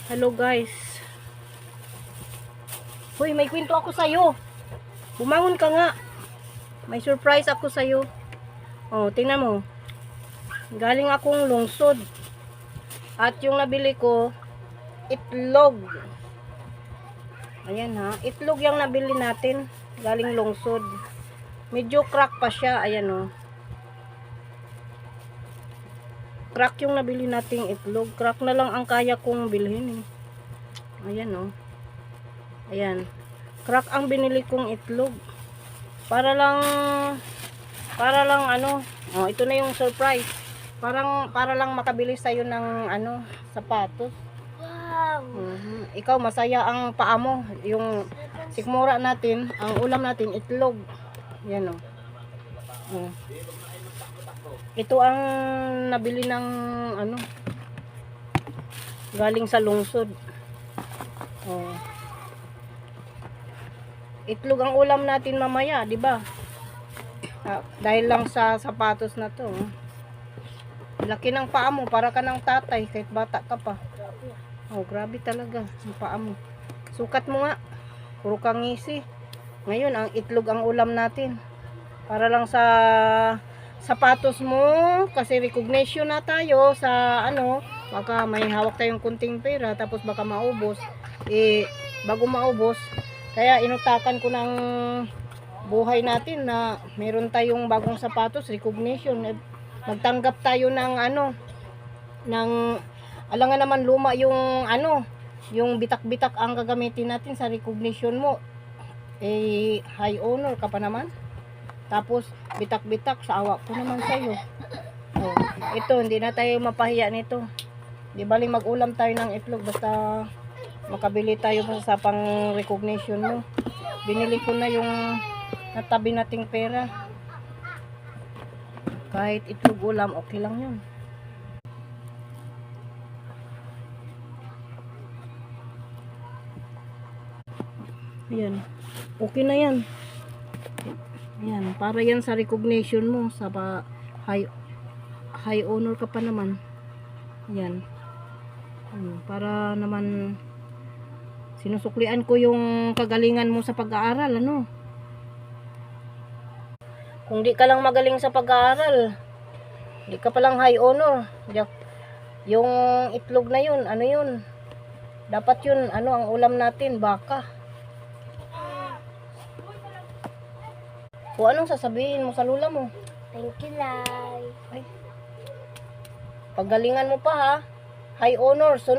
Hello guys. Hoy, may kwento ako sa'yo. Bumangon ka nga. May surprise ako sa'yo. Oh, tingnan mo. Galing akong lungsod. At yung nabili ko, itlog. Ayan ha. Itlog yung nabili natin. Galing lungsod. Medyo crack pa siya. Ayan oh. Crack yung nabili nating itlog. Crack na lang ang kaya kong bilhin eh. Ayan oh. Ayan. Crack ang binili kong itlog. Para lang ano. Oh, ito na yung surprise. Para lang makabili sa'yo ng ano, sapatos. Wow! Ikaw masaya ang paa mo. Yung sikmura natin, ang ulam natin itlog. Yan oh. Oh. Ito ang nabili ng ano, galing sa lungsod. Oh. Itlog ang ulam natin mamaya, 'di ba? Dahil lang sa sapatos na 'to. Laki ng paa mo, para ka ng tatay kahit bata ka pa. Oh, grabe talaga ang paa mo. Sukat mo nga. Puro kang ngisi. Ngayon, ang itlog ang ulam natin. Para lang sa sapatos mo, kasi recognition na tayo sa ano, baka may hawak tayong kunting pera, tapos baka maubos. Bago maubos, kaya inutakan ko ng buhay natin na meron tayong bagong sapatos, recognition. Magtanggap tayo ng ano, ng, alangan naman luma yung ano, yung bitak-bitak ang gagamitin natin sa recognition mo. High honor ka pa naman. Tapos, bitak-bitak, sa awa ko naman sa'yo. Oh, ito, hindi na tayo mapahiya nito. Di bali mag-ulam tayo ng itlog, basta makabili tayo sa pang recognition mo. Binili ko na yung natabi nating pera. Kahit itlog ulam, okay lang yun. Ayan. Okay na yan. Ayan, para yan sa recognition mo, sa high honor ka pa naman. Ayan. Para naman sinusuklian ko yung kagalingan mo sa pag-aaral, ano? Kung di ka lang magaling sa pag-aaral, di ka palang high honor. Yung itlog na yun, ano yun? Dapat yun, ano, ang ulam natin, baka. Kung anong sasabihin mo sa lula mo? Thank you, Lai. Ay. Paggalingan mo pa ha. High honor.